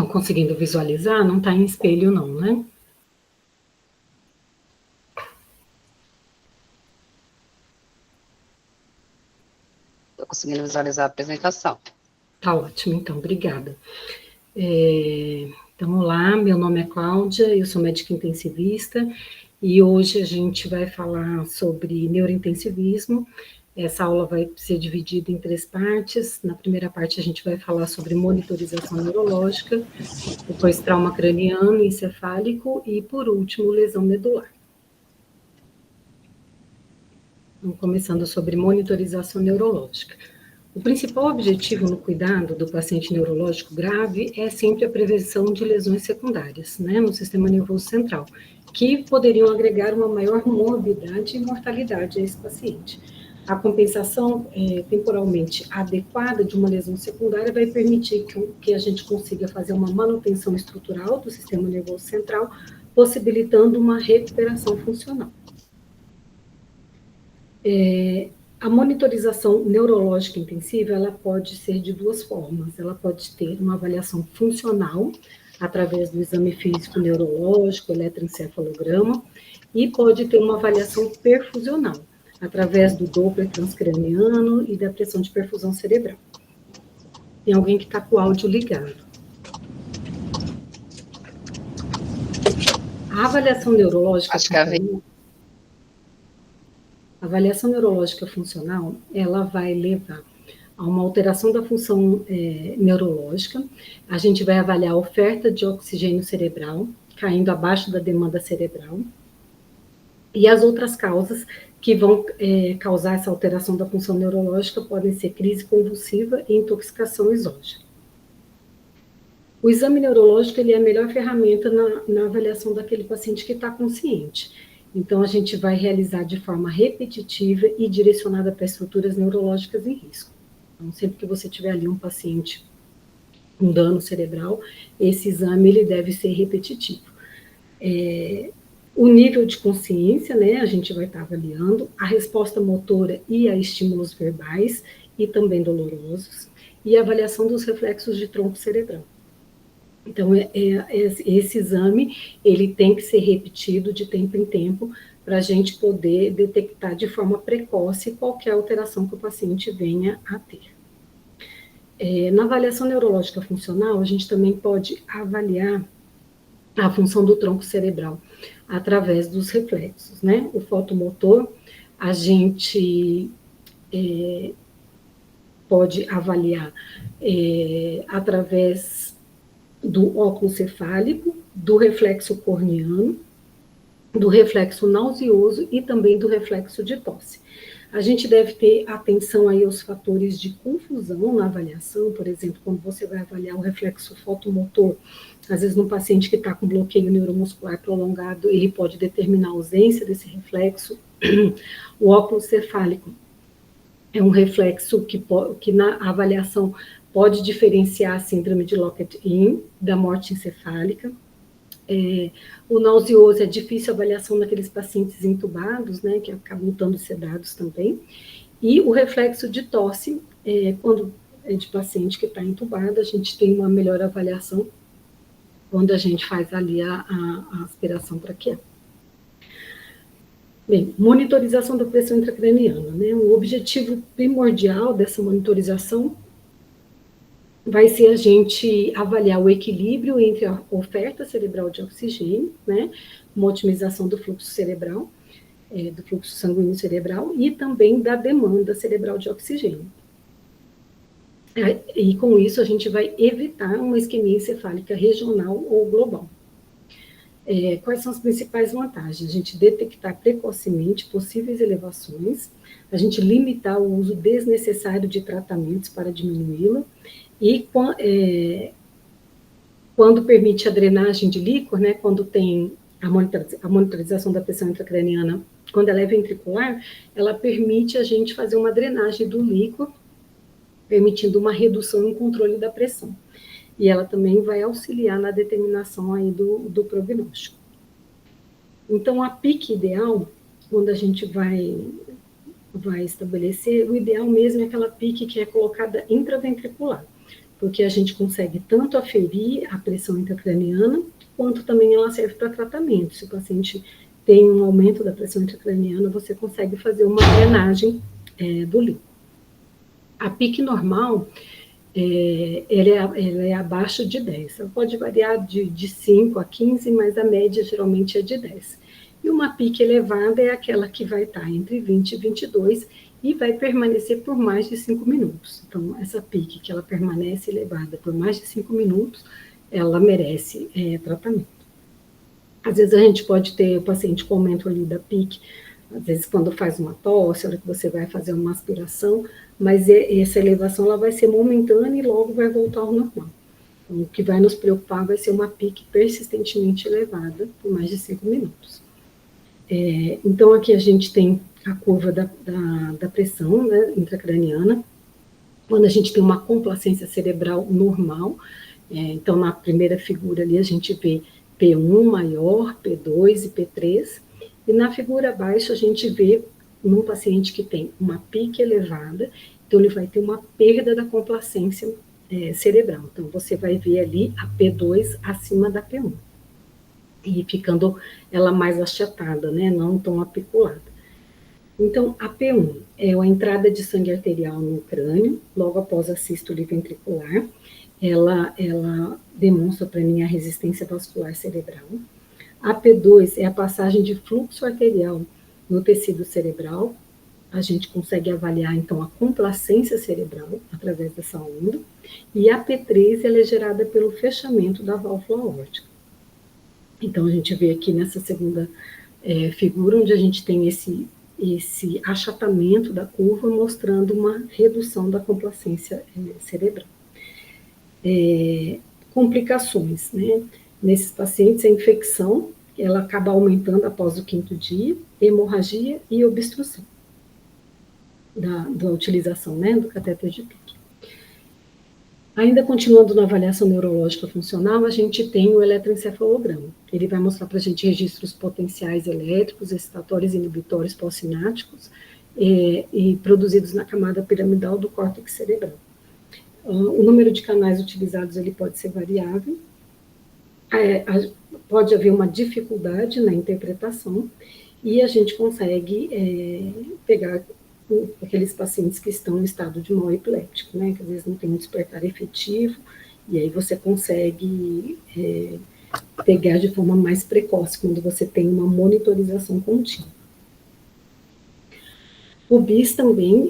conseguindo visualizar? Não está em espelho não, né? Estou conseguindo visualizar a apresentação. Tá ótimo, então, obrigada. Então, olá, meu nome é Cláudia, eu sou médica intensivista, e hoje a gente vai falar sobre neurointensivismo. Essa aula vai ser dividida em 3 partes. Na primeira parte, a gente vai falar sobre monitorização neurológica, depois trauma craniano e encefálico, e, por último, lesão medular. Então, começando sobre monitorização neurológica. O principal objetivo no cuidado do paciente neurológico grave é sempre a prevenção de lesões secundárias, né, no sistema nervoso central, que poderiam agregar uma maior morbidade e mortalidade a esse paciente. A compensação temporalmente adequada de uma lesão secundária vai permitir que a gente consiga fazer uma manutenção estrutural do sistema nervoso central, possibilitando uma recuperação funcional. A monitorização neurológica intensiva, ela pode ser de 2 formas. Ela pode ter uma avaliação funcional, através do exame físico neurológico, eletroencefalograma, e pode ter uma avaliação perfusional, através do Doppler transcraniano e da pressão de perfusão cerebral. Tem alguém que está com o áudio ligado. A avaliação neurológica... Acho que é a avaliação neurológica funcional, ela vai levar a uma alteração da função neurológica. A gente vai avaliar a oferta de oxigênio cerebral, caindo abaixo da demanda cerebral, e as outras causas que vão causar essa alteração da função neurológica podem ser crise convulsiva e intoxicação exógena. O exame neurológico, ele é a melhor ferramenta na avaliação daquele paciente que está consciente. Então, a gente vai realizar de forma repetitiva e direcionada para estruturas neurológicas em risco. Então, sempre que você tiver ali um paciente com dano cerebral, esse exame ele deve ser repetitivo. O nível de consciência, né, a gente vai estar avaliando, a resposta motora e a estímulos verbais e também dolorosos, e a avaliação dos reflexos de tronco cerebral. Então, esse exame, ele tem que ser repetido de tempo em tempo, para a gente poder detectar de forma precoce qualquer alteração que o paciente venha a ter. Na avaliação neurológica funcional, a gente também pode avaliar a função do tronco cerebral, através dos reflexos, né? O fotomotor, a gente pode avaliar através do óculo cefálico, do reflexo corneano, do reflexo nauseoso e também do reflexo de tosse. A gente deve ter atenção aí aos fatores de confusão na avaliação, por exemplo, quando você vai avaliar o reflexo fotomotor, às vezes num paciente que está com bloqueio neuromuscular prolongado, ele pode determinar a ausência desse reflexo. O óculo cefálico é um reflexo que na avaliação pode diferenciar a síndrome de Lockett-In da morte encefálica. O nauseoso é difícil avaliação naqueles pacientes intubados, né, que acabam estando sedados também. E o reflexo de tosse, quando é de paciente que está entubado, a gente tem uma melhor avaliação quando a gente faz ali a aspiração traqueal. Bem, monitorização da pressão intracraniana, né? O objetivo primordial dessa monitorização vai ser a gente avaliar o equilíbrio entre a oferta cerebral de oxigênio, né? Uma otimização do fluxo cerebral, do fluxo sanguíneo cerebral, e também da demanda cerebral de oxigênio. E com isso a gente vai evitar uma isquemia encefálica regional ou global. Quais são as principais vantagens? A gente detectar precocemente possíveis elevações, a gente limitar o uso desnecessário de tratamentos para diminuí-la, e quando permite a drenagem de líquor, né, quando tem a monitorização da pressão intracraniana, quando ela é ventricular, ela permite a gente fazer uma drenagem do líquor, permitindo uma redução e um controle da pressão. E ela também vai auxiliar na determinação aí do prognóstico. Então, a PIC ideal, quando a gente vai estabelecer, o ideal mesmo é aquela PIC que é colocada intraventricular. porque a gente consegue tanto aferir a pressão intracraniana, quanto também ela serve para tratamento. Se o paciente tem um aumento da pressão intracraniana, você consegue fazer uma drenagem do líquido. A PIC normal, ela é abaixo de 10. Ela pode variar de 5 a 15, mas a média geralmente é de 10. E uma PIC elevada é aquela que vai estar entre 20 e 22 e vai permanecer por mais de 5 minutos. Então, essa PIC que ela permanece elevada por mais de 5 minutos, ela merece tratamento. Às vezes a gente pode ter o paciente com aumento ali da PIC, às vezes quando faz uma tosse, a hora que você vai fazer uma aspiração, mas essa elevação ela vai ser momentânea e logo vai voltar ao normal. Então, o que vai nos preocupar vai ser uma PIC persistentemente elevada por mais de 5 minutos. Então, aqui a gente tem a curva da pressão, né, intracraniana, quando a gente tem uma complacência cerebral normal. Então, na primeira figura ali, a gente vê P1 maior, P2 e P3, e na figura abaixo a gente vê num paciente que tem uma PIC elevada, então ele vai ter uma perda da complacência cerebral. Então, você vai ver ali a P2 acima da P1, e ficando ela mais achatada, né, não tão apiculada. Então, a P1 é a entrada de sangue arterial no crânio, logo após a sístole ventricular. Ela demonstra para mim a resistência vascular cerebral. A P2 é a passagem de fluxo arterial no tecido cerebral. A gente consegue avaliar, então, a complacência cerebral através dessa onda. E a P3 ela é gerada pelo fechamento da válvula aórtica. Então, a gente vê aqui nessa segunda figura, onde a gente tem esse achatamento da curva, mostrando uma redução da complacência cerebral. Complicações, né? Nesses pacientes, a infecção, ela acaba aumentando após o 5º dia, hemorragia e obstrução da utilização, né, do catéter de PIC. Ainda continuando na avaliação neurológica funcional, a gente tem o eletroencefalograma. Ele vai mostrar para a gente registros potenciais elétricos, excitatórios e inibitórios pós-sinápticos e produzidos na camada piramidal do córtex cerebral. O número de canais utilizados ele pode ser variável, pode haver uma dificuldade na interpretação, e a gente consegue pegar aqueles pacientes que estão em estado de mal epiléptico, né, que às vezes não tem um despertar efetivo, e aí você consegue pegar de forma mais precoce, quando você tem uma monitorização contínua. O BIS também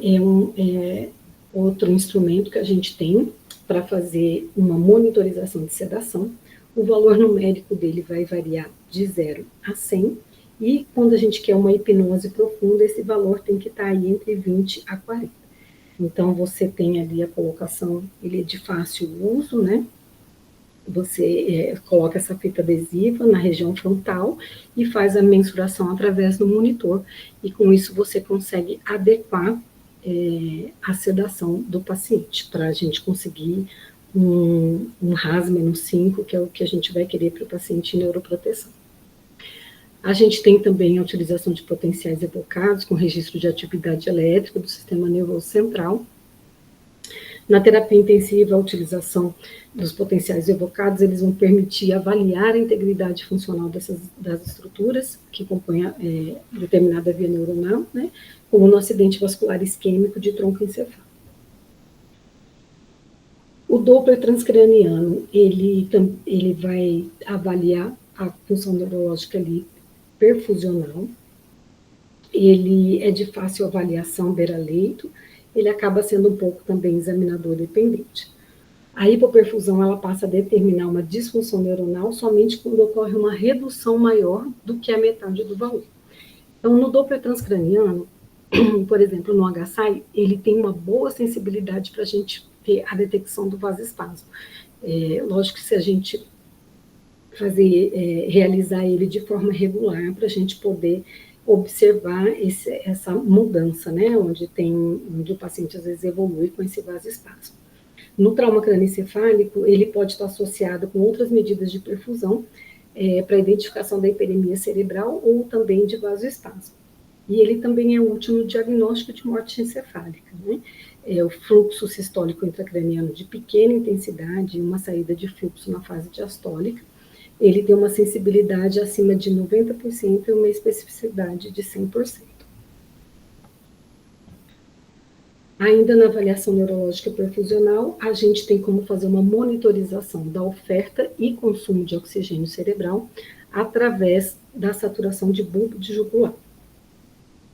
é outro instrumento que a gente tem para fazer uma monitorização de sedação. O valor numérico dele vai variar de 0 a 100, e quando a gente quer uma hipnose profunda, esse valor tem que estar aí entre 20 a 40. Então, você tem ali a colocação, ele é de fácil uso, né? Você coloca essa fita adesiva na região frontal e faz a mensuração através do monitor, e com isso você consegue adequar a sedação do paciente, para a gente conseguir um RAS-5, que é o que a gente vai querer para o paciente em neuroproteção. A gente tem também a utilização de potenciais evocados com registro de atividade elétrica do sistema nervoso central. Na terapia intensiva, a utilização dos potenciais evocados, eles vão permitir avaliar a integridade funcional das estruturas que compõem determinada via neuronal, né, como no acidente vascular isquêmico de tronco encefálico. O Doppler transcraniano, ele vai avaliar a função neurológica ali perfusional, ele é de fácil avaliação beira-leito, ele acaba sendo um pouco também examinador dependente. A hipoperfusão, ela passa a determinar uma disfunção neuronal somente quando ocorre uma redução maior do que a metade do valor. Então, no Doppler transcraniano, por exemplo, no HSI, ele tem uma boa sensibilidade para a gente ter a detecção do vasoespasmo. Lógico que se a gente realizar ele de forma regular, para a gente poder observar essa mudança, né, onde o paciente às vezes evolui com esse vasoespasmo. No trauma crânioencefálico, ele pode estar associado com outras medidas de perfusão para identificação da hiperemia cerebral ou também de vasoespasmo. e ele também é útil no diagnóstico de morte encefálica, né? É o fluxo sistólico intracraniano de pequena intensidade e uma saída de fluxo na fase diastólica. Ele tem uma sensibilidade acima de 90% e uma especificidade de 100%. Ainda na avaliação neurológica perfusional, a gente tem como fazer uma monitorização da oferta e consumo de oxigênio cerebral através da saturação de bulbo de jugular.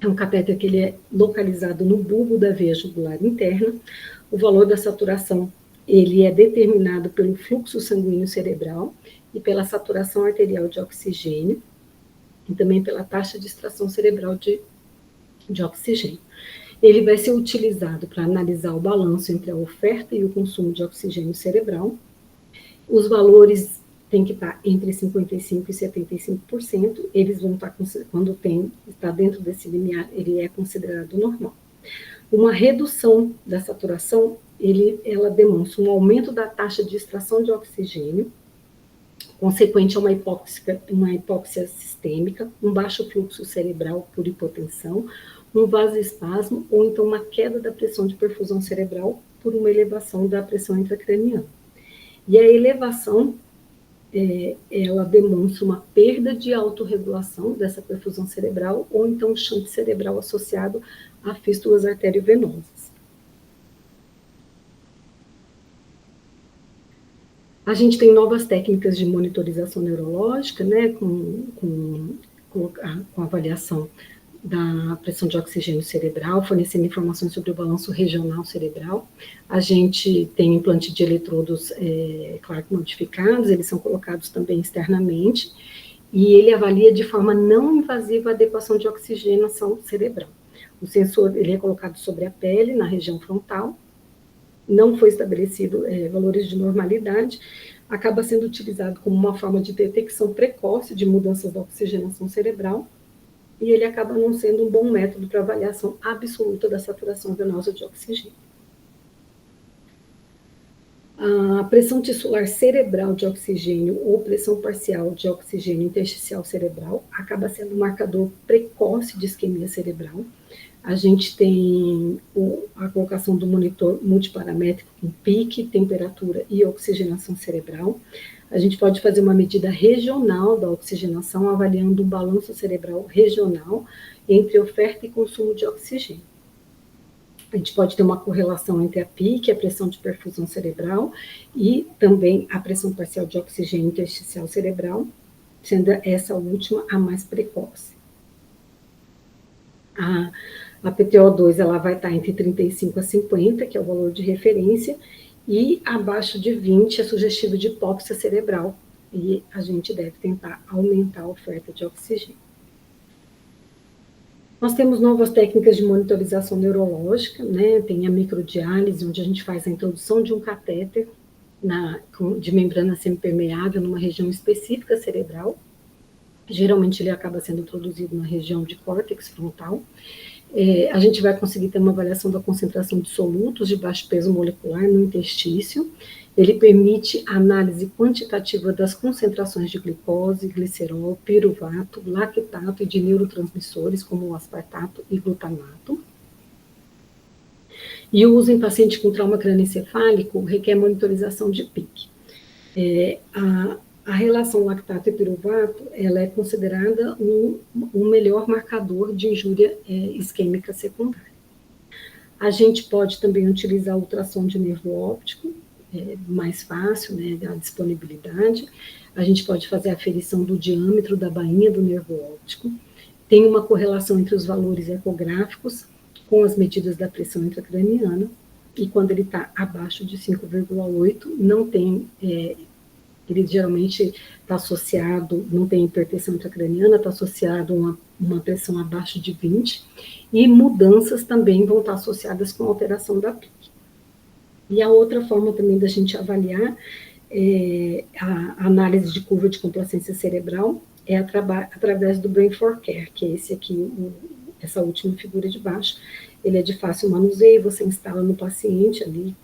É um catéter que ele é localizado no bulbo da veia jugular interna. O valor da saturação ele é determinado pelo fluxo sanguíneo cerebral e pela saturação arterial de oxigênio e também pela taxa de extração cerebral de oxigênio. Ele vai ser utilizado para analisar o balanço entre a oferta e o consumo de oxigênio cerebral. Os valores têm que estar entre 55% e 75%. Eles vão estar, quando está dentro desse limiar, ele é considerado normal. Uma redução da saturação, ela demonstra um aumento da taxa de extração de oxigênio, consequente a uma hipóxia sistêmica, um baixo fluxo cerebral por hipotensão, um vasoespasmo ou então uma queda da pressão de perfusão cerebral por uma elevação da pressão intracraniana. E a elevação, ela demonstra uma perda de autorregulação dessa perfusão cerebral ou então um shunt cerebral associado a fístulas arteriovenosas. A gente tem novas técnicas de monitorização neurológica, né, com avaliação da pressão de oxigênio cerebral, fornecendo informações sobre o balanço regional cerebral. A gente tem implante de eletrodos Clark modificados, eles são colocados também externamente, e ele avalia de forma não invasiva a adequação de oxigenação cerebral. O sensor ele é colocado sobre a pele, na região frontal, não foi estabelecido valores de normalidade, acaba sendo utilizado como uma forma de detecção precoce de mudanças da oxigenação cerebral, e ele acaba não sendo um bom método para avaliação absoluta da saturação venosa de oxigênio. A pressão tissular cerebral de oxigênio ou pressão parcial de oxigênio intersticial cerebral acaba sendo um marcador precoce de isquemia cerebral. A gente tem a colocação do monitor multiparamétrico com pique, temperatura e oxigenação cerebral. A gente pode fazer uma medida regional da oxigenação, avaliando um balanço cerebral regional entre oferta e consumo de oxigênio. A gente pode ter uma correlação entre a PIC, a pressão de perfusão cerebral, e também a pressão parcial de oxigênio intersticial cerebral, sendo essa última a mais precoce. A PTO2 ela vai estar entre 35 a 50, que é o valor de referência, e abaixo de 20 é sugestivo de hipóxia cerebral, e a gente deve tentar aumentar a oferta de oxigênio. Nós temos novas técnicas de monitorização neurológica, né? Tem a microdiálise, onde a gente faz a introdução de um catéter de membrana semipermeável numa região específica cerebral. Geralmente ele acaba sendo introduzido na região de córtex frontal. A gente vai conseguir ter uma avaliação da concentração de solutos de baixo peso molecular no interstício. Ele permite a análise quantitativa das concentrações de glicose, glicerol, piruvato, lactato e de neurotransmissores, como o aspartato e glutamato. E o uso em paciente com trauma crânioencefálico requer monitorização de PIC. A relação lactato e piruvato, ela é considerada um melhor marcador de injúria isquêmica secundária. A gente pode também utilizar ultrassom de nervo óptico, mais fácil, né, a disponibilidade. A gente pode fazer a aferição do diâmetro da bainha do nervo óptico. Tem uma correlação entre os valores ecográficos com as medidas da pressão intracraniana, e quando ele está abaixo de 5,8, não tem... ele geralmente está associado, não tem hipertensão intracraniana, está associado a uma pressão abaixo de 20, e mudanças também vão estar associadas com alteração da PIC. E a outra forma também da gente avaliar a análise de curva de complacência cerebral através do Brain for Care, que é esse aqui, essa última figura de baixo, ele é de fácil manuseio, você instala no paciente ali,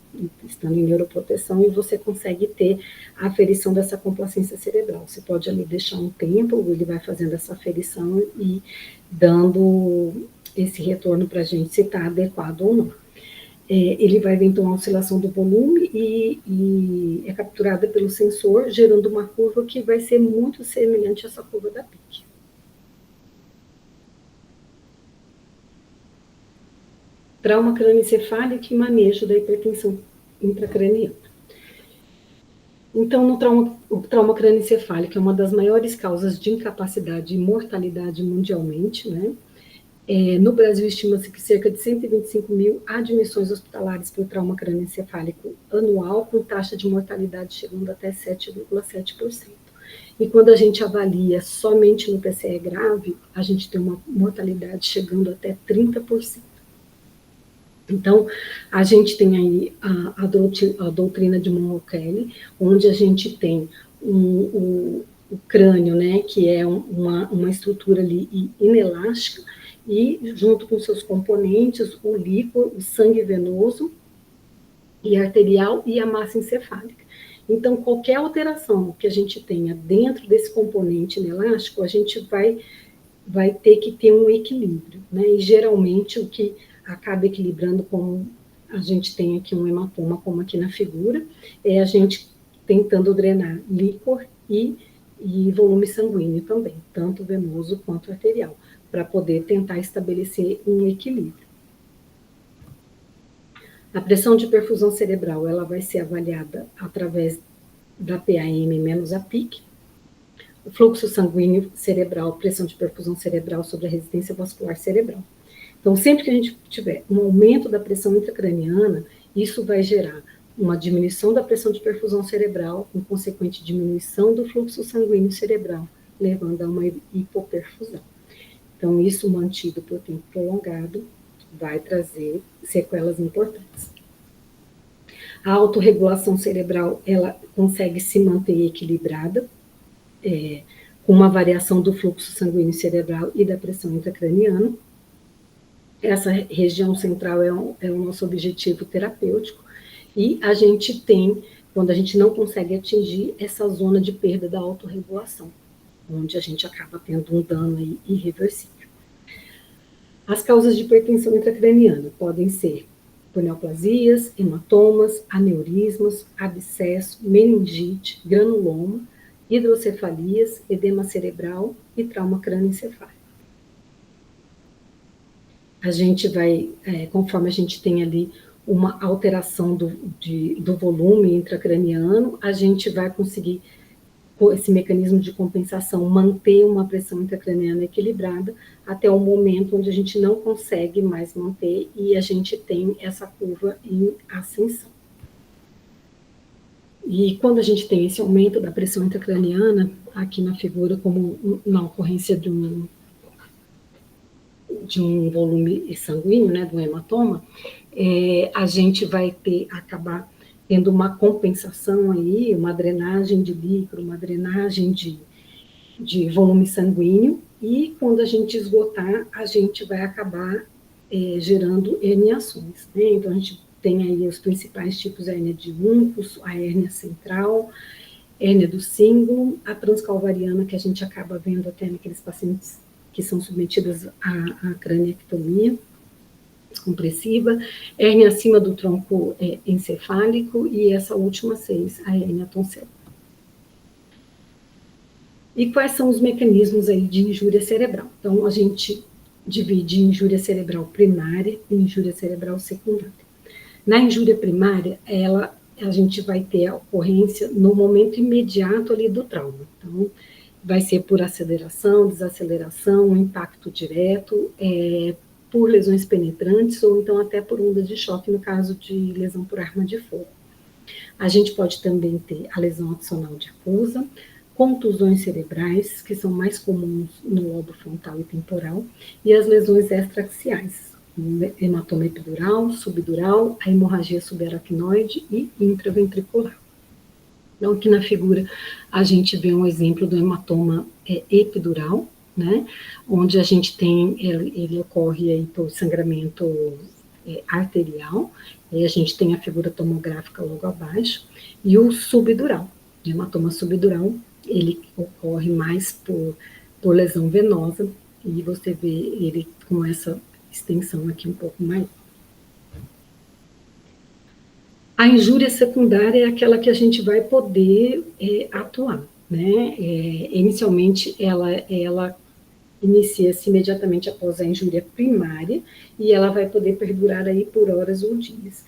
estando em neuroproteção, e você consegue ter a aferição dessa complacência cerebral. Você pode ali deixar um tempo, ele vai fazendo essa aferição e dando esse retorno para a gente se está adequado ou não. Ele vai ver então a oscilação do volume e é capturada pelo sensor, gerando uma curva que vai ser muito semelhante a essa curva da PIC. Trauma crânioencefálico e manejo da hipertensão intracraniana. Então, o trauma crânioencefálico é uma das maiores causas de incapacidade e mortalidade mundialmente, né? No Brasil, estima-se que cerca de 125 mil admissões hospitalares por trauma crânioencefálico anual, com taxa de mortalidade chegando até 7,7%. E quando a gente avalia somente no PCE grave, a gente tem uma mortalidade chegando até 30%. Então, a gente tem aí a doutrina de Monroe Kelly, onde a gente tem o crânio, né, que é uma estrutura ali inelástica, e junto com seus componentes, o líquor, o sangue venoso e arterial e a massa encefálica. Então, qualquer alteração que a gente tenha dentro desse componente inelástico, a gente vai ter que ter um equilíbrio, né? E geralmente o que acaba equilibrando, como a gente tem aqui um hematoma, como aqui na figura, é a gente tentando drenar líquor e volume sanguíneo também, tanto venoso quanto arterial, para poder tentar estabelecer um equilíbrio. A pressão de perfusão cerebral, ela vai ser avaliada através da PAM menos a PIC, o fluxo sanguíneo cerebral, pressão de perfusão cerebral sobre a resistência vascular cerebral. Então, sempre que a gente tiver um aumento da pressão intracraniana, isso vai gerar uma diminuição da pressão de perfusão cerebral, com consequente diminuição do fluxo sanguíneo cerebral, levando a uma hipoperfusão. Então, isso mantido por tempo prolongado vai trazer sequelas importantes. A autorregulação cerebral, ela consegue se manter equilibrada, com uma variação do fluxo sanguíneo cerebral e da pressão intracraniana. Essa região central é o nosso objetivo terapêutico, e a gente tem, quando a gente não consegue atingir essa zona de perda da autorregulação, onde a gente acaba tendo um dano aí irreversível. As causas de hipertensão intracraniana podem ser por neoplasias, hematomas, aneurismas, abscesso, meningite, granuloma, hidrocefalias, edema cerebral e trauma crânioencefálico. A gente vai, conforme a gente tem ali uma alteração do volume intracraniano, a gente vai conseguir, com esse mecanismo de compensação, manter uma pressão intracraniana equilibrada até o momento onde a gente não consegue mais manter e a gente tem essa curva em ascensão. E quando a gente tem esse aumento da pressão intracraniana, aqui na figura, como na ocorrência de um volume sanguíneo, né, do hematoma, a gente vai acabar tendo uma compensação aí, uma drenagem de líquido, uma drenagem de volume sanguíneo, e quando a gente esgotar, a gente vai acabar gerando herniações, né? Então, a gente tem aí os principais tipos de hérnia de Uncus, a hérnia central, hérnia do cíngulo, a transcalvariana, que a gente acaba vendo até naqueles pacientes que são submetidos à craniectomia descompressiva, hérnia acima do tronco encefálico, e essa última 6, a hérnia tonsil. E quais são os mecanismos aí de injúria cerebral? Então, a gente divide injúria cerebral primária e injúria cerebral secundária. Na injúria primária, a gente vai ter a ocorrência no momento imediato ali do trauma. Então, vai ser por aceleração, desaceleração, impacto direto, por lesões penetrantes ou então até por ondas de choque, no caso de lesão por arma de fogo. A gente pode também ter a lesão adicional difusa, contusões cerebrais, que são mais comuns no lobo frontal e temporal, e as lesões extraaxiais, hematoma epidural, subdural, a hemorragia subaracnoide e intraventricular. Então, aqui na figura, a gente vê um exemplo do hematoma epidural, né, onde a gente tem, ele ocorre aí por sangramento arterial, e a gente tem a figura tomográfica logo abaixo, e o subdural, o hematoma subdural, ele ocorre mais por lesão venosa, e você vê ele com essa extensão aqui um pouco maior. A injúria secundária é aquela que a gente vai poder atuar, né? Inicialmente, ela inicia-se imediatamente após a injúria primária, e ela vai poder perdurar aí por horas ou dias.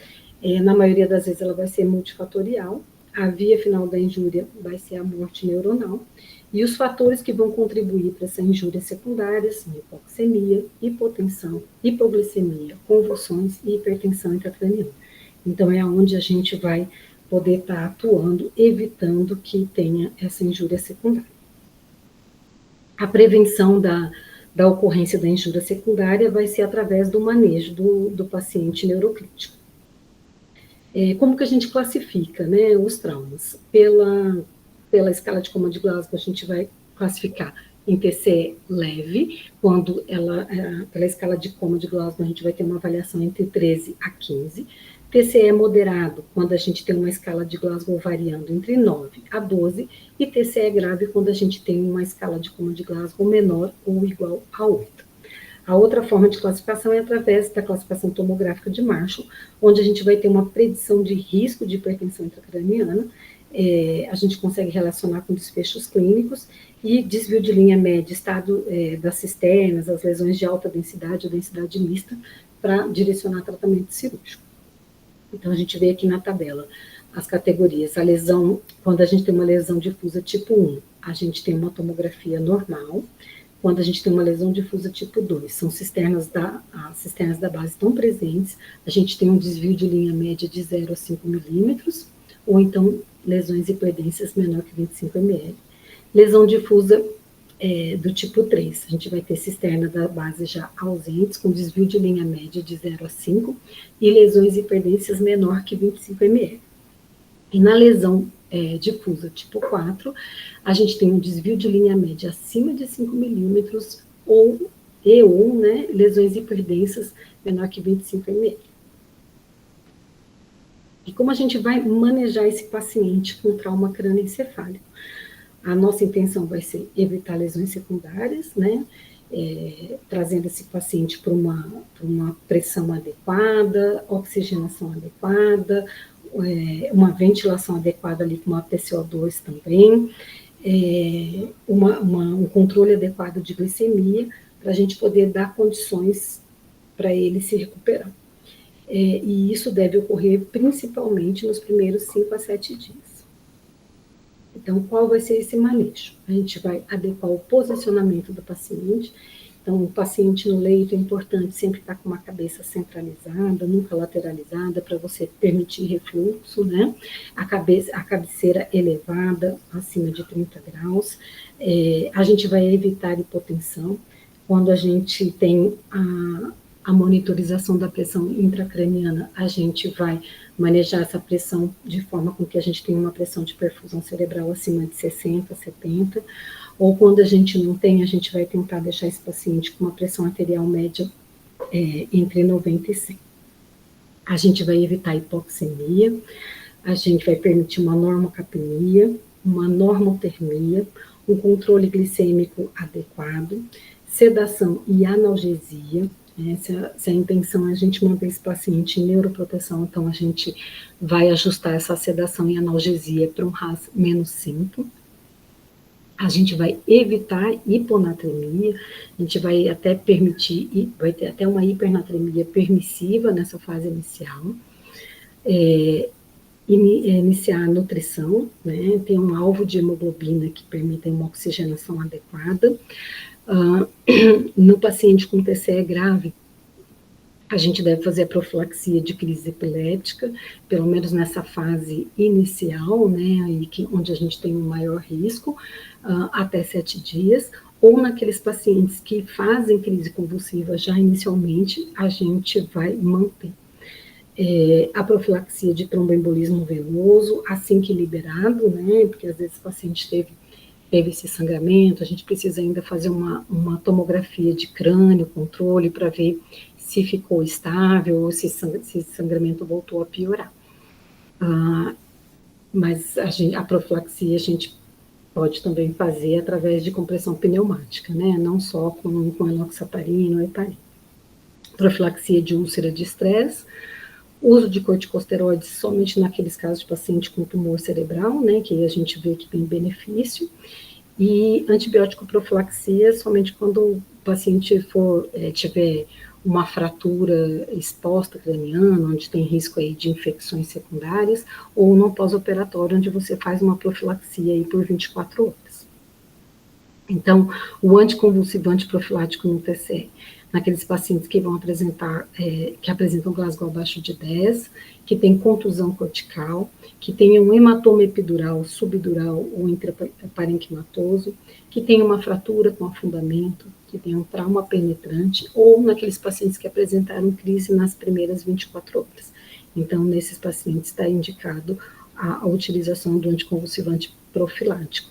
Na maioria das vezes ela vai ser multifatorial, a via final da injúria vai ser a morte neuronal, e os fatores que vão contribuir para essa injúria secundária são hipoxemia, hipotensão, hipoglicemia, convulsões e hipertensão intracraniana. Então, é onde a gente vai poder estar atuando, evitando que tenha essa injúria secundária. A prevenção da ocorrência da injúria secundária vai ser através do manejo do paciente neurocrítico. Como que a gente classifica, né, os traumas? Pela escala de Coma de Glasgow, a gente vai classificar em TCE leve, quando pela escala de Coma de Glasgow, a gente vai ter uma avaliação entre 13 a 15, TCE moderado, quando a gente tem uma escala de Glasgow variando entre 9 a 12, e TCE grave, quando a gente tem uma escala de Coma de Glasgow menor ou igual a 8. A outra forma de classificação é através da classificação tomográfica de Marshall, onde a gente vai ter uma predição de risco de hipertensão intracraniana, a gente consegue relacionar com desfechos clínicos, e desvio de linha média, estado das cisternas, as lesões de alta densidade ou densidade mista, para direcionar tratamento cirúrgico. Então, a gente vê aqui na tabela as categorias. A lesão, quando a gente tem uma lesão difusa tipo 1, a gente tem uma tomografia normal. Quando a gente tem uma lesão difusa tipo 2, são as cisternas da base estão presentes, a gente tem um desvio de linha média de 0 a 5 milímetros, ou então lesões hipoedências menor que 25 ml. Lesão difusa do tipo 3, a gente vai ter cisterna da base já ausentes, com desvio de linha média de 0 a 5, e lesões hipoedências menor que 25 ml. E na lesão difusa tipo 4, a gente tem um desvio de linha média acima de 5 milímetros, ou né, lesões hipoedências menor que 25 ml. E como a gente vai manejar esse paciente com trauma crânioencefálico? A nossa intenção vai ser evitar lesões secundárias, né, trazendo esse paciente para uma pressão adequada, oxigenação adequada, uma ventilação adequada ali com uma PCO2 também, um controle adequado de glicemia, para a gente poder dar condições para ele se recuperar. E isso deve ocorrer principalmente nos primeiros 5 a 7 dias. Então, qual vai ser esse manejo? A gente vai adequar o posicionamento do paciente. Então, o paciente no leito é importante sempre estar com uma cabeça centralizada, nunca lateralizada, para você permitir refluxo, né? A cabeceira elevada, acima de 30 graus. A gente vai evitar hipotensão. Quando a gente tem a monitorização da pressão intracraniana, a gente vai manejar essa pressão de forma com que a gente tenha uma pressão de perfusão cerebral acima de 60, 70, ou quando a gente não tem, a gente vai tentar deixar esse paciente com uma pressão arterial média entre 90 e 100. A gente vai evitar hipoxemia, a gente vai permitir uma normocapnia, uma normotermia, um controle glicêmico adequado, sedação e analgesia. Se a intenção é a gente manter esse paciente em neuroproteção, então a gente vai ajustar essa sedação e analgesia para um RAS -5. A gente vai evitar hiponatremia, a gente vai até permitir, vai ter até uma hipernatremia permissiva nessa fase inicial. Iniciar a nutrição, né, ter um alvo de hemoglobina que permita uma oxigenação adequada. No paciente com TCE grave, a gente deve fazer a profilaxia de crise epilética, pelo menos nessa fase inicial, né, aí onde a gente tem um maior risco, até 7 dias, ou naqueles pacientes que fazem crise convulsiva já inicialmente, a gente vai manter. A profilaxia de tromboembolismo venoso, assim que liberado, né, porque às vezes o paciente teve teve esse sangramento, a gente precisa ainda fazer uma tomografia de crânio, controle, para ver se ficou estável ou se esse sangramento voltou a piorar. Mas a profilaxia a gente pode também fazer através de compressão pneumática, né? Não só com enoxaparina ou heparina. Profilaxia de úlcera de estresse, uso de corticosteroides somente naqueles casos de paciente com tumor cerebral, né? Que a gente vê que tem benefício. E antibiótico profilaxia somente quando o paciente tiver uma fratura exposta craniana, onde tem risco aí de infecções secundárias, ou no pós-operatório, onde você faz uma profilaxia aí por 24 horas. Então, o anticonvulsivante profilático no TCE, naqueles pacientes que vão apresentar, que apresentam Glasgow abaixo de 10, que tem contusão cortical, que tenha um hematoma epidural, subdural ou intraparenquimatoso, que tenha uma fratura com afundamento, que tenha um trauma penetrante, ou naqueles pacientes que apresentaram crise nas primeiras 24 horas. Então, nesses pacientes está indicado a utilização do anticonvulsivante profilático.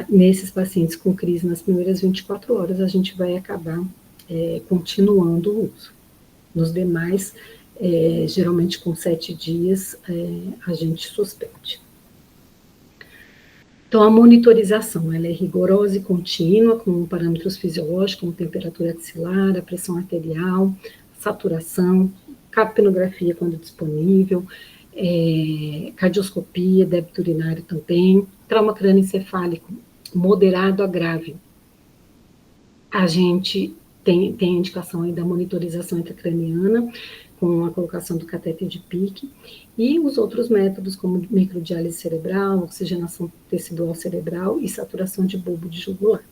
Nesses pacientes com crise nas primeiras 24 horas, a gente vai acabar continuando o uso. Nos demais, geralmente com 7 dias, a gente suspende. Então, a monitorização, ela é rigorosa e contínua, com parâmetros fisiológicos, como temperatura axilar, a pressão arterial, saturação, capnografia quando disponível, cardioscopia, débito urinário também, trauma crânioencefálico moderado a grave. A gente tem a indicação aí da monitorização intracraniana, com a colocação do catéter de PIC, e os outros métodos, como microdiálise cerebral, oxigenação tecidual cerebral e saturação de bulbo de jugular.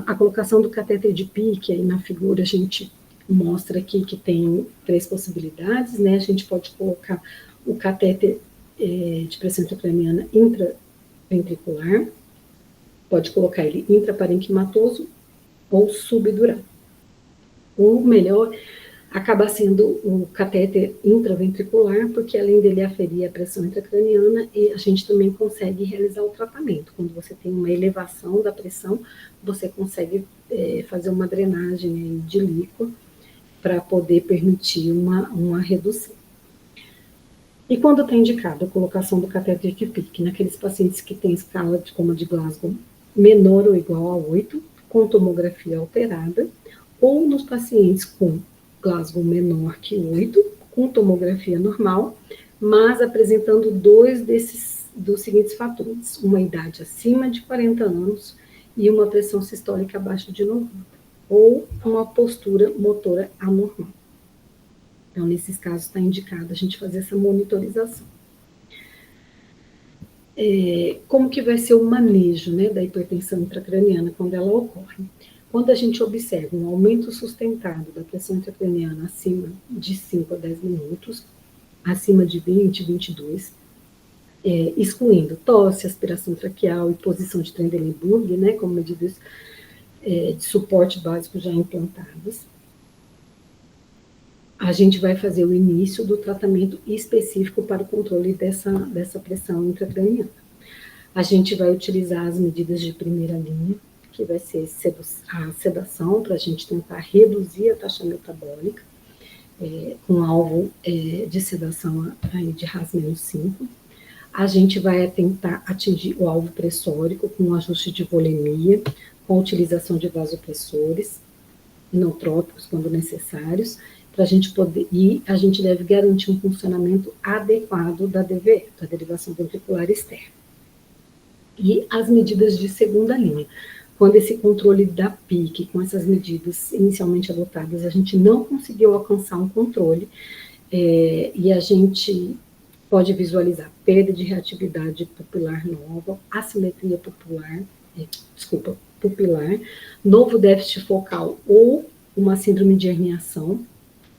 A colocação do catéter de PIC, aí na figura a gente mostra aqui que tem 3 possibilidades, né? A gente pode colocar o catéter de pressão intracraniana intraventricular, pode colocar ele intraparenquimatoso ou subdural. O melhor acaba sendo o catéter intraventricular, porque além dele aferir a pressão intracraniana, a gente também consegue realizar o tratamento. Quando você tem uma elevação da pressão, você consegue fazer uma drenagem de líquido para poder permitir uma redução. E quando está indicado a colocação do catéter de PIC naqueles pacientes que têm escala de coma de Glasgow menor ou igual a 8, com tomografia alterada, ou nos pacientes com Glasgow menor que 8, com tomografia normal, mas apresentando 2 dos seguintes fatores: uma idade acima de 40 anos e uma pressão sistólica abaixo de 90, ou uma postura motora anormal. Então, nesses casos, está indicado a gente fazer essa monitorização. Como que vai ser o manejo, né, da hipertensão intracraniana quando ela ocorre? Quando a gente observa um aumento sustentado da pressão intracraniana acima de 5 a 10 minutos, acima de 20, 22, excluindo tosse, aspiração traqueal e posição de Trendelenburg, né, como medidas de suporte básico já implantadas, a gente vai fazer o início do tratamento específico para o controle dessa pressão intracraniana. A gente vai utilizar as medidas de primeira linha, que vai ser a sedação, para a gente tentar reduzir a taxa metabólica, com alvo de sedação aí de RAS-5. A gente vai tentar atingir o alvo pressórico com um ajuste de volemia, com a utilização de vasopressores inotrópicos quando necessários, para a gente poder, e a gente deve garantir um funcionamento adequado da DVE, da derivação ventricular externa. E as medidas de segunda linha. Quando esse controle da PIC, com essas medidas inicialmente adotadas, a gente não conseguiu alcançar um controle, e a gente pode visualizar perda de reatividade pupilar nova, assimetria pupilar, novo déficit focal ou uma síndrome de herniação,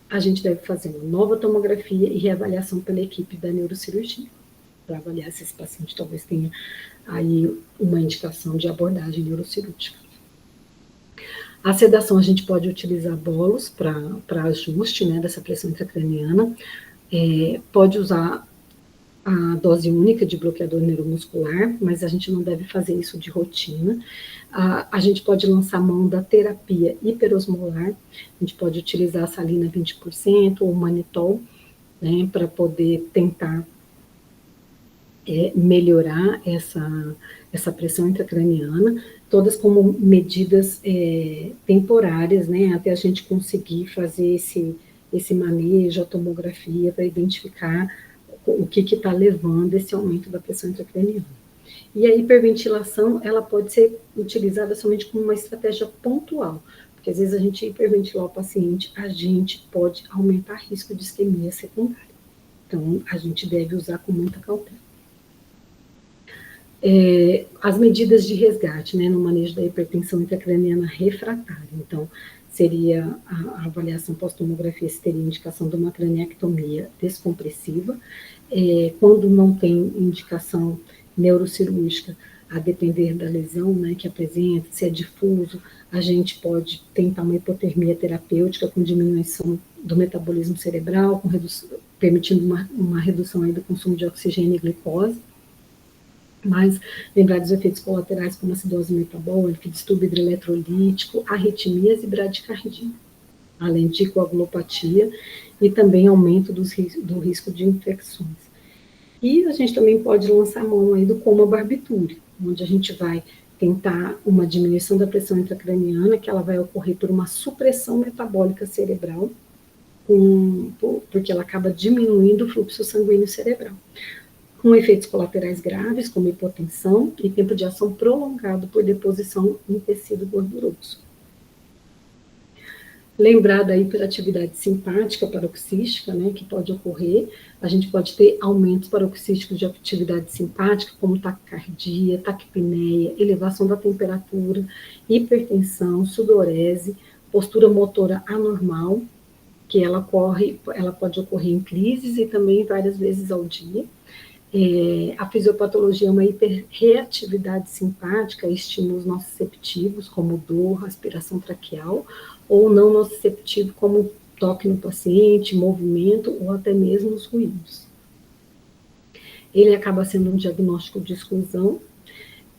a gente deve fazer uma nova tomografia e reavaliação pela equipe da neurocirurgia, para avaliar se esse paciente talvez tenha aí uma indicação de abordagem neurocirúrgica. A sedação, a gente pode utilizar bolos para ajuste, né, dessa pressão intracraniana, pode usar a dose única de bloqueador neuromuscular, mas a gente não deve fazer isso de rotina. A gente pode lançar mão da terapia hiperosmolar, a gente pode utilizar a salina 20% ou o manitol, né, para poder tentar melhorar essa pressão intracraniana, todas como medidas temporárias, né, até a gente conseguir fazer esse manejo, a tomografia, para identificar o que está levando esse aumento da pressão intracraniana. E a hiperventilação, ela pode ser utilizada somente como uma estratégia pontual, porque às vezes a gente hiperventilar o paciente, a gente pode aumentar o risco de isquemia secundária. Então, a gente deve usar com muita cautela. As medidas de resgate, né, no manejo da hipertensão intracraniana refratária. Então, seria a avaliação pós-tomografia, se teria indicação de uma craniectomia descompressiva. Quando não tem indicação neurocirúrgica, a depender da lesão, né, que apresenta, se é difuso, a gente pode tentar uma hipotermia terapêutica com diminuição do metabolismo cerebral, permitindo uma redução aí do consumo de oxigênio e glicose. Mas lembrar dos efeitos colaterais como acidose metabólica, distúrbio hidroeletrolítico, arritmias e bradicardia, além de coagulopatia e também aumento do risco de infecções. E a gente também pode lançar a mão aí do coma barbitúrico, onde a gente vai tentar uma diminuição da pressão intracraniana, que ela vai ocorrer por uma supressão metabólica cerebral, porque ela acaba diminuindo o fluxo sanguíneo cerebral, com efeitos colaterais graves, como hipotensão e tempo de ação prolongado por deposição em tecido gorduroso. Lembrar da hiperatividade simpática paroxística, né, que pode ocorrer. A gente pode ter aumentos paroxísticos de atividade simpática, como taquicardia, taquipneia, elevação da temperatura, hipertensão, sudorese, postura motora anormal, que ela pode ocorrer em crises e também várias vezes ao dia. A fisiopatologia é uma hiperreatividade simpática a estímulos nociceptivos, como dor, aspiração traqueal, ou não nociceptivo, como toque no paciente, movimento, ou até mesmo os ruídos. Ele acaba sendo um diagnóstico de exclusão,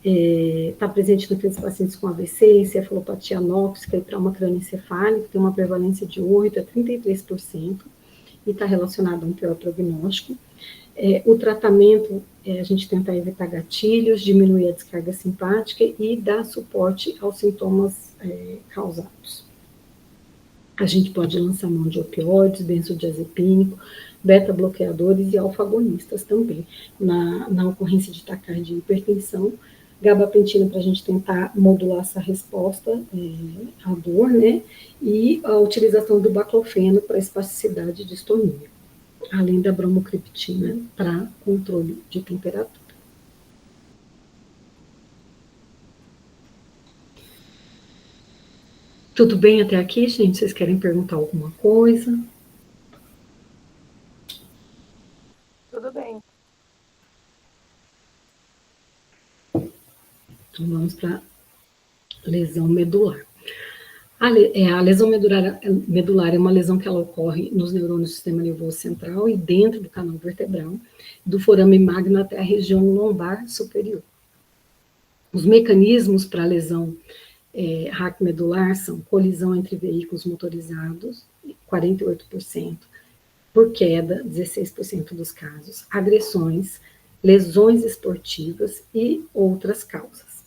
está presente naqueles pacientes com AVC, encefalopatia anóxica e trauma crânioencefálico, tem uma prevalência de 8% a 33%, e está relacionado a um pior prognóstico. O tratamento a gente tentar evitar gatilhos, diminuir a descarga simpática e dar suporte aos sintomas causados. A gente pode lançar mão de opioides, benzodiazepínico, beta-bloqueadores e alfa-agonistas também, na ocorrência de taquicardia e hipertensão, gabapentina para a gente tentar modular essa resposta à dor, né, e a utilização do baclofeno para espasticidade e distonia, além da bromocriptina para controle de temperatura. Tudo bem até aqui, gente? Vocês querem perguntar alguma coisa? Tudo bem. Então, vamos para lesão medular. A lesão medular é uma lesão que ela ocorre nos neurônios do sistema nervoso central e dentro do canal vertebral, do forame magno até a região lombar superior. Os mecanismos para a lesão raquimedular são colisão entre veículos motorizados, 48%, por queda, 16% dos casos, agressões, lesões esportivas e outras causas.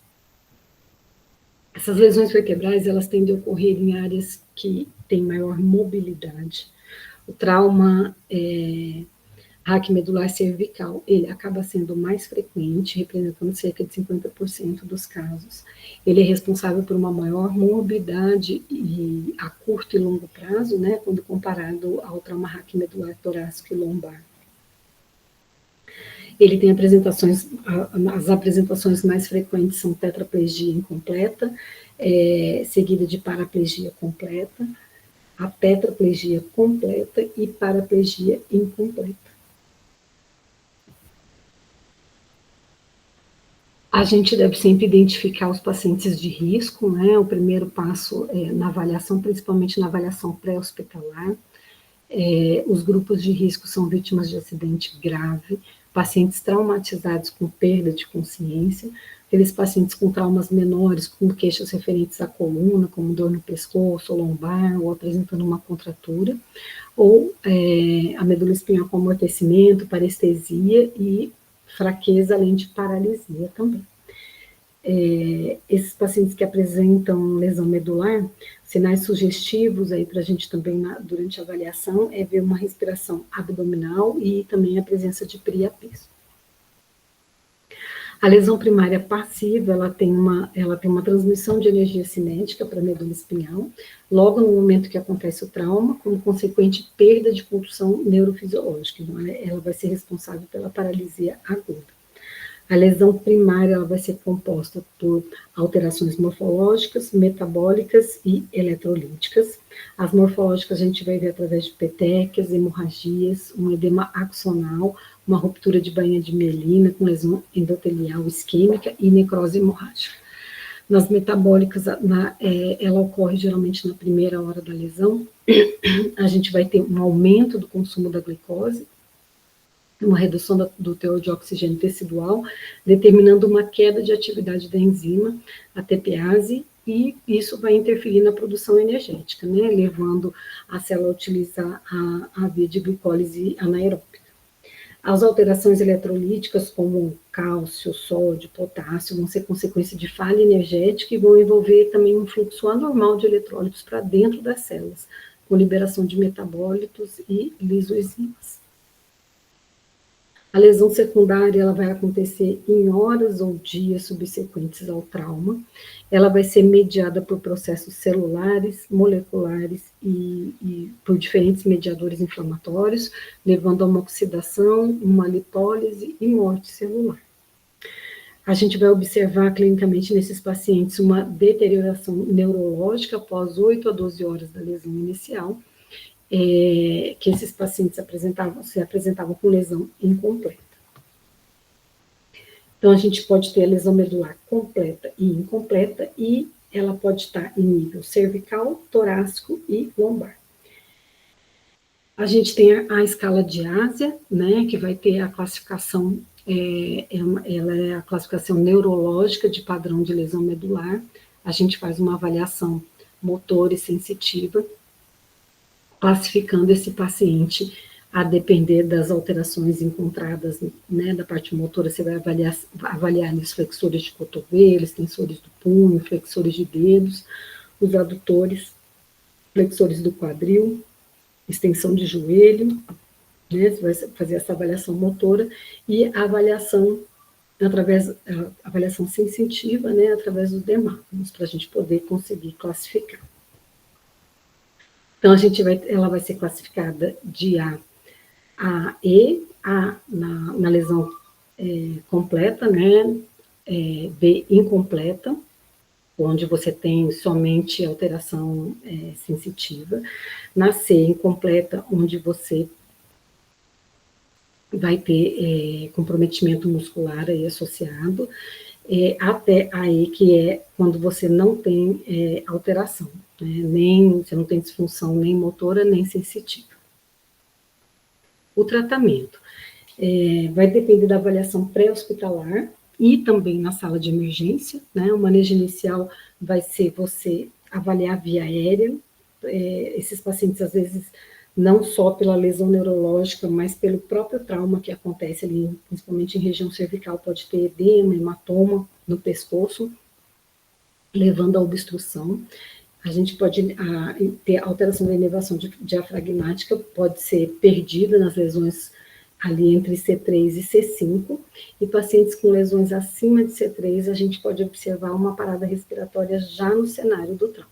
Essas lesões vertebrais, elas tendem a ocorrer em áreas que têm maior mobilidade. O trauma raquimedular cervical, ele acaba sendo mais frequente, representando cerca de 50% dos casos. Ele é responsável por uma maior morbidade a curto e longo prazo, né, quando comparado ao trauma raquimedular torácico e lombar. Ele tem as apresentações mais frequentes são tetraplegia incompleta, seguida de paraplegia completa, a tetraplegia completa e paraplegia incompleta. A gente deve sempre identificar os pacientes de risco, né? O primeiro passo é na avaliação, principalmente na avaliação pré-hospitalar. Os grupos de risco são vítimas de acidente grave, pacientes traumatizados com perda de consciência, aqueles pacientes com traumas menores, com queixas referentes à coluna, como dor no pescoço, ou lombar, ou apresentando uma contratura, ou a medula espinhal com amortecimento, parestesia e fraqueza, além de paralisia também. Esses pacientes que apresentam lesão medular, sinais sugestivos aí para a gente também durante a avaliação é ver uma respiração abdominal e também a presença de priapeso. A lesão primária passiva, ela tem uma transmissão de energia cinética para a medula espinhal, logo no momento que acontece o trauma, como consequente perda de condução neurofisiológica. Então, ela vai ser responsável pela paralisia aguda. A lesão primária, ela vai ser composta por alterações morfológicas, metabólicas e eletrolíticas. As morfológicas a gente vai ver através de petequias, hemorragias, um edema axonal, uma ruptura de bainha de mielina com lesão endotelial isquêmica e necrose hemorrágica. Nas metabólicas, ela ocorre geralmente na primeira hora da lesão. A gente vai ter um aumento do consumo da glicose, uma redução do teor de oxigênio tecidual, determinando uma queda de atividade da enzima, a TPase, e isso vai interferir na produção energética, né, levando a célula a utilizar a via de glicólise anaeróbica. As alterações eletrolíticas, como cálcio, sódio, potássio, vão ser consequência de falha energética e vão envolver também um fluxo anormal de eletrólitos para dentro das células, com liberação de metabólitos e lisoenzimas. A lesão secundária, ela vai acontecer em horas ou dias subsequentes ao trauma. Ela vai ser mediada por processos celulares, moleculares e por diferentes mediadores inflamatórios, levando a uma oxidação, uma lipólise e morte celular. A gente vai observar clinicamente nesses pacientes uma deterioração neurológica após 8 a 12 horas da lesão inicial, que esses pacientes se apresentavam com lesão incompleta. Então, a gente pode ter a lesão medular completa e incompleta, e ela pode estar em nível cervical, torácico e lombar. A gente tem a escala de Ásia, né, que vai ter a classificação, ela é a classificação neurológica de padrão de lesão medular. A gente faz uma avaliação motora e sensitiva, classificando esse paciente a depender das alterações encontradas, né, da parte motora. Você vai avaliar os flexores de cotovelo, extensores do punho, flexores de dedos, os addutores, flexores do quadril, extensão de joelho, né, você vai fazer essa avaliação motora e a avaliação sensitiva, né, através dos dermátomos, para a gente poder conseguir classificar. Então, ela vai ser classificada de A a E, na lesão completa, né, B incompleta, onde você tem somente alteração sensitiva, na C incompleta, onde você vai ter comprometimento muscular aí associado, até a E, que é quando você não tem alteração, né, você não tem disfunção nem motora, nem sensitiva. O tratamento vai depender da avaliação pré-hospitalar e também na sala de emergência, né? O manejo inicial vai ser você avaliar via aérea, esses pacientes às vezes não só pela lesão neurológica, mas pelo próprio trauma que acontece ali, principalmente em região cervical, pode ter edema, hematoma no pescoço, levando à obstrução. A gente pode ter alteração da inervação diafragmática, pode ser perdida nas lesões ali entre C3 e C5, e pacientes com lesões acima de C3, a gente pode observar uma parada respiratória já no cenário do trauma.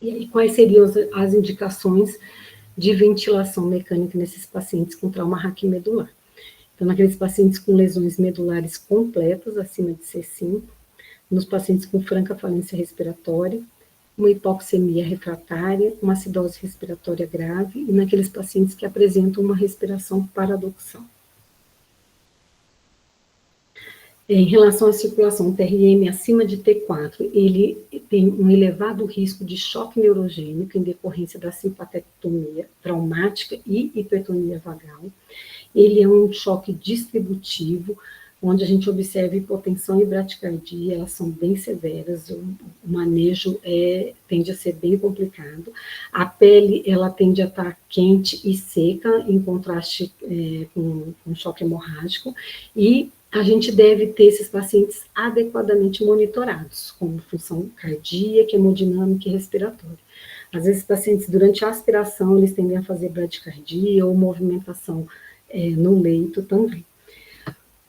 E aí, quais seriam as indicações de ventilação mecânica nesses pacientes com trauma raquimedular? Então, naqueles pacientes com lesões medulares completas, acima de C5, nos pacientes com franca falência respiratória, uma hipoxemia refratária, uma acidose respiratória grave, e naqueles pacientes que apresentam uma respiração paradoxal. Em relação à circulação, o TRM acima de T4, ele tem um elevado risco de choque neurogênico em decorrência da simpatectomia traumática e hipertonia vagal. Ele é um choque distributivo, onde a gente observa hipotensão e bradicardia, elas são bem severas, o manejo tende a ser bem complicado. A pele, ela tende a estar quente e seca, em contraste com choque hemorrágico, e a gente deve ter esses pacientes adequadamente monitorados, como função cardíaca, hemodinâmica e respiratória. Às vezes, pacientes, durante a aspiração, eles tendem a fazer bradicardia ou movimentação no leito também.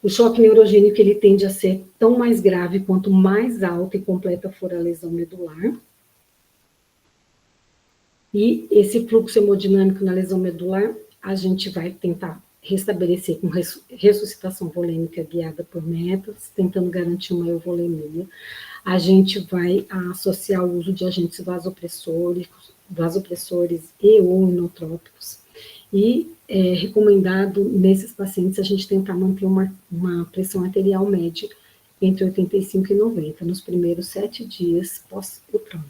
O choque neurogênico, ele tende a ser tão mais grave quanto mais alta e completa for a lesão medular. E esse fluxo hemodinâmico na lesão medular, a gente vai tentar restabelecer com ressuscitação volêmica guiada por metas, tentando garantir uma euvolemia. A gente vai associar o uso de agentes vasopressores e ou inotrópicos. E é recomendado, nesses pacientes, a gente tentar manter uma pressão arterial média entre 85 e 90, nos primeiros 7 dias pós o trauma.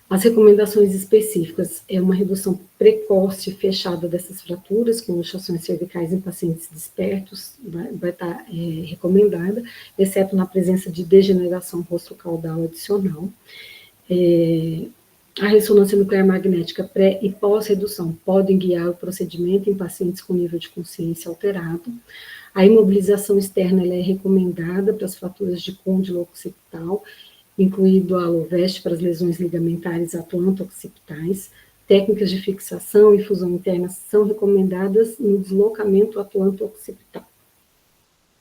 As recomendações específicas é uma redução precoce e fechada dessas fraturas, com luxações cervicais em pacientes despertos, vai estar recomendada, exceto na presença de degeneração rosto-caudal adicional. A ressonância nuclear magnética pré e pós-redução podem guiar o procedimento em pacientes com nível de consciência alterado. A imobilização externa ela é recomendada para as fraturas de côndilo occipital, incluído a Alovest para as lesões ligamentares atlanto-occipitais. Técnicas de fixação e fusão interna são recomendadas no deslocamento atlanto-occipital.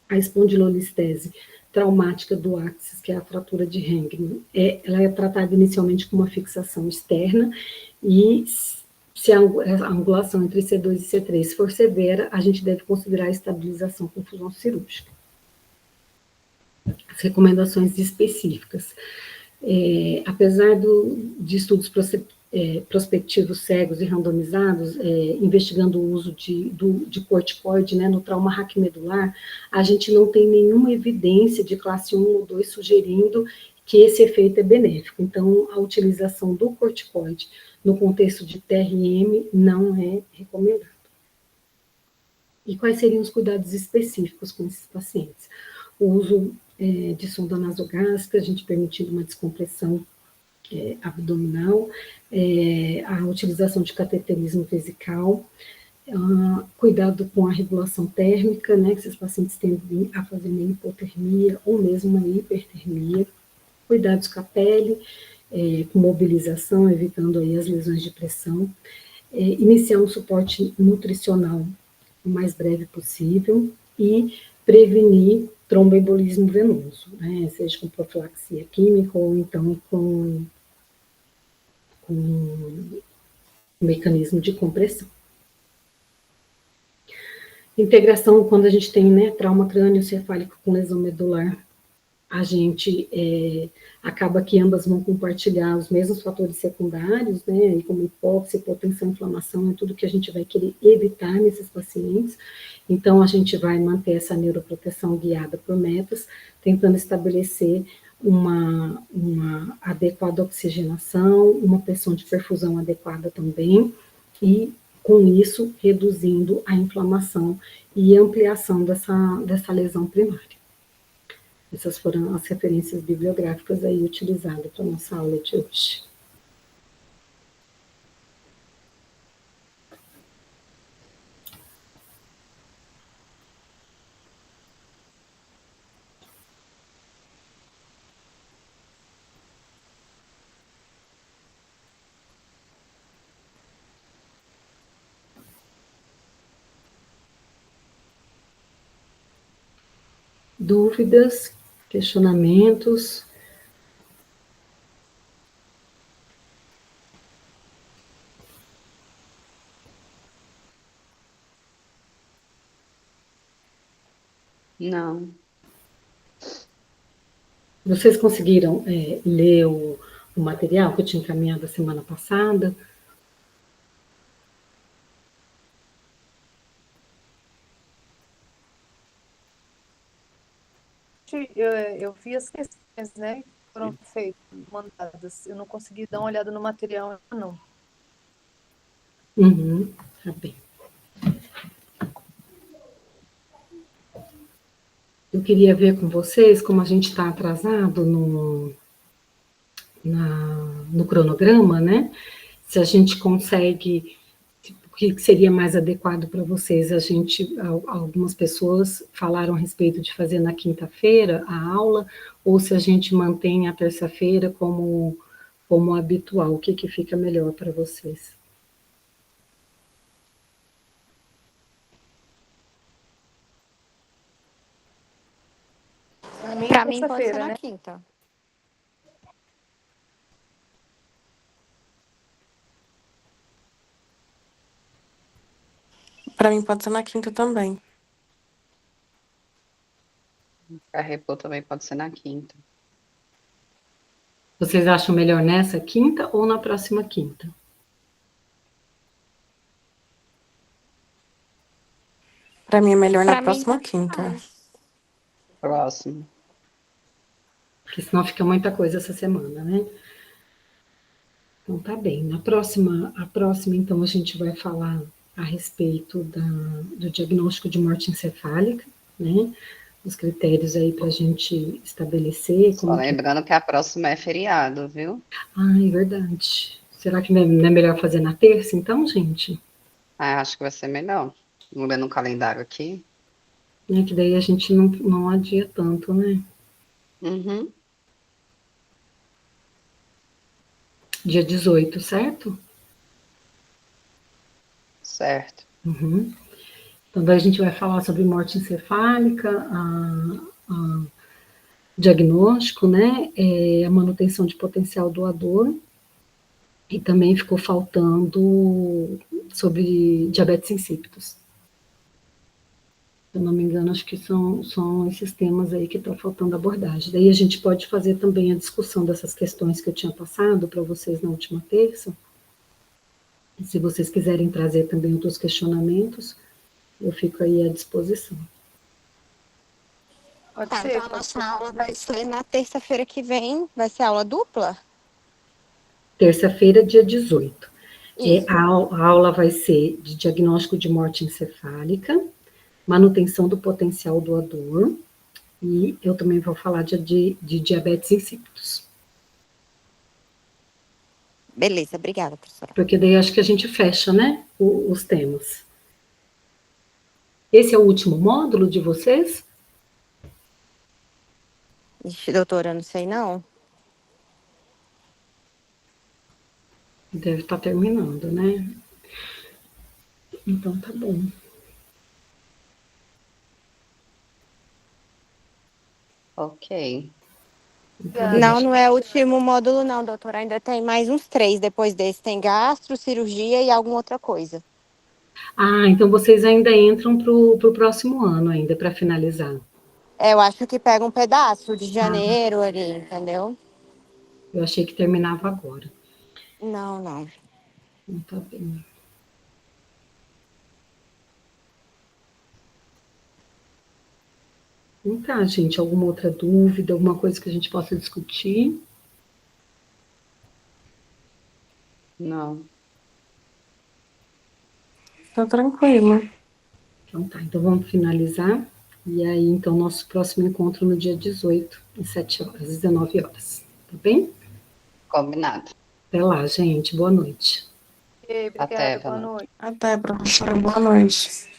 A espondilolistese traumática do axis, que é a fratura de Hengman, ela é tratada inicialmente com uma fixação externa, e se a angulação entre C2 e C3 for severa, a gente deve considerar a estabilização com fusão cirúrgica. As recomendações específicas. Apesar de estudos prospectivos cegos e randomizados, investigando o uso de corticoide, né, no trauma raquimedular, a gente não tem nenhuma evidência de classe 1 ou 2 sugerindo que esse efeito é benéfico. Então, a utilização do corticoide no contexto de TRM não é recomendado. E quais seriam os cuidados específicos com esses pacientes? O uso de sonda nasogástrica, a gente permitindo uma descompressão abdominal, a utilização de cateterismo vesical, cuidado com a regulação térmica, né, que esses pacientes tendem a fazer uma hipotermia ou mesmo uma hipertermia, cuidados com a pele, com mobilização, evitando aí as lesões de pressão, iniciar um suporte nutricional o mais breve possível e prevenir tromboembolismo venoso, né, seja com profilaxia química ou então com um mecanismo de compressão. Integração, quando a gente tem, né, trauma crânioencefálico com lesão medular, a gente acaba que ambas vão compartilhar os mesmos fatores secundários, né, como hipóxia, hipotensão, inflamação, é tudo que a gente vai querer evitar nesses pacientes. Então, a gente vai manter essa neuroproteção guiada por metas, tentando estabelecer uma adequada oxigenação, uma pressão de perfusão adequada também, e com isso reduzindo a inflamação e ampliação dessa lesão primária. Essas foram as referências bibliográficas aí utilizadas para a nossa aula de hoje. Dúvidas, questionamentos? Não. Vocês conseguiram ler o material que eu tinha encaminhado a semana passada? eu vi as questões, né, que foram feitas, mandadas. Eu não consegui dar uma olhada no material, não. Uhum, tá bem. Eu queria ver com vocês, como a gente está atrasado no cronograma, né? Se a gente consegue, o que seria mais adequado para vocês? Algumas pessoas falaram a respeito de fazer na quinta-feira a aula, ou se a gente mantém a terça-feira como habitual, o que fica melhor para vocês? Para mim pode ser terça-feira, na né? quinta. Para mim pode ser na quinta também. A repor também pode ser na quinta. Vocês acham melhor nessa quinta ou na próxima quinta? Para mim é melhor na Pra mim, próxima tanto quinta. faz. Próximo. Porque senão fica muita coisa essa semana, né? Então tá bem. A próxima, então, a gente vai falar a respeito do diagnóstico de morte encefálica, né? Os critérios aí para a gente estabelecer. Só lembrando que a próxima é feriado, viu? Ah, é verdade. Será que não é melhor fazer na terça, então, gente? Ah, acho que vai ser melhor. Vamos ver no calendário aqui. É que daí a gente não adia tanto, né? Uhum. Dia 18, certo? Certo. Uhum. Então, daí a gente vai falar sobre morte encefálica, diagnóstico, né? A manutenção de potencial doador. E também ficou faltando sobre diabetes insípidos. Se eu não me engano, acho que são esses temas aí que estão faltando abordagem. Daí a gente pode fazer também a discussão dessas questões que eu tinha passado para vocês na última terça. E se vocês quiserem trazer também outros questionamentos, eu fico aí à disposição. Pode Tá, ser, então a pode nossa ser. aula vai ser na terça-feira que vem. Vai ser aula dupla? Terça-feira, dia 18. Isso. A aula vai ser de diagnóstico de morte encefálica, manutenção do potencial doador, e eu também vou falar de diabetes insípidos. Beleza, obrigada, professora. Porque daí acho que a gente fecha, né, os temas. Esse é o último módulo de vocês? Ixi, doutora, não sei não. Deve estar terminando, né? Então tá bom. Ok. Então, Não é o último módulo não, doutora. Ainda tem mais uns 3 depois desse. Tem gastro, cirurgia e alguma outra coisa. então vocês ainda entram para o próximo ano ainda, para finalizar. Eu acho que pega um pedaço de janeiro ali, entendeu? Eu achei que terminava agora. Não. Não tá bem. Então tá, gente, alguma outra dúvida, alguma coisa que a gente possa discutir? Não. Tá tranquilo. Então tá, então vamos finalizar. E aí, então, nosso próximo encontro no dia 18, às 7 horas, às 19 horas. Tá bem? Combinado. Até lá, gente. Boa noite. Obrigada, Até, boa Vanessa. noite. Até, professora. Boa noite.